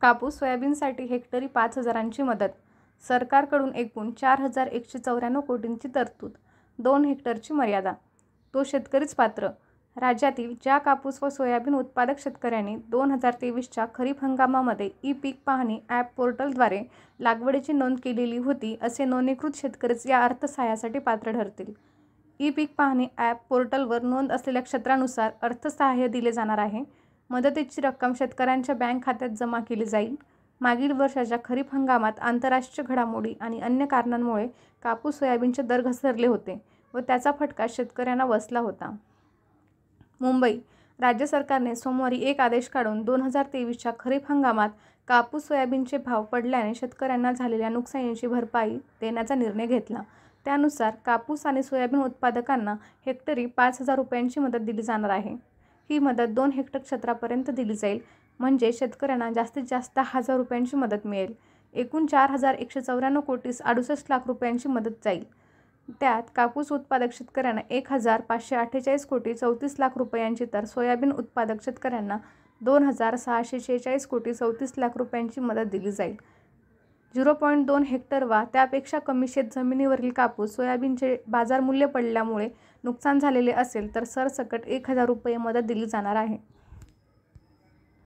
कापूस सोयाबीनसाठी हेक्टरी 5,000ची मदत. सरकारकडून एकूण 4,194 कोटींची तरतूद. 2 हेक्टरची मर्यादा. तो शेतकरीच पात्र. राज्यातील ज्या कापूस व सोयाबीन उत्पादक शेतकऱ्यांनी 2023च्या खरीप हंगामामध्ये ई-पीक पाहणी ॲप पोर्टलद्वारे लागवडीची नोंद केलेली होती, असे नोंदणीकृत शेतकरीच या अर्थसहाय्यासाठी पात्र ठरतील. ई-पीक पाहणी ॲप पोर्टलवर नोंद असलेल्या क्षेत्रानुसार अर्थसहाय्य दिले जाणार आहे. मदतीची रक्कम शेतकऱ्यांच्या बँक खात्यात जमा केली जाईल. मागील वर्षाच्या खरीप हंगामात आंतरराष्ट्रीय घडामोडी आणि अन्य कारणांमुळे कापूस सोयाबीनचे दर घसरले होते व त्याचा फटका शेतकऱ्यांना बसला होता. मुंबई: राज्य सरकारने सोमवारी एक आदेश काढून 2023च्या खरीप हंगामात कापूस सोयाबीनचे भाव पडल्याने शेतकऱ्यांना झालेल्या नुकसानीची भरपाई देण्याचा निर्णय घेतला. त्यानुसार कापूस आणि सोयाबीन उत्पादकांना हेक्टरी 5,000 रुपयांची मदत दिली जाणार आहे. ही मदत 2 हेक्टर क्षेत्रापर्यंत दिली जाईल, म्हणजे शेतकऱ्यांना जास्तीत जास्त 10,000 रुपयांची मदत मिळेल. एकूण 4,194 कोटी 68 लाख रुपयांची मदत जाईल. त्यात कापूस उत्पादक शेतकऱ्यांना 1,548 कोटी 34 लाख रुपयांची तर सोयाबीन उत्पादक शेतकऱ्यांना 2,646 कोटी 34 लाख रुपयांची मदत दिली जाईल. 0.2 हेक्टर वा त्यापेक्षा कमी शेत जमिनीवरील कापूस सोयाबीनचे बाजारमूल्य पडल्यामुळे नुकसान झालेले असेल तर सरसकट 1,000 रुपये मदत दिली जाणार आहे.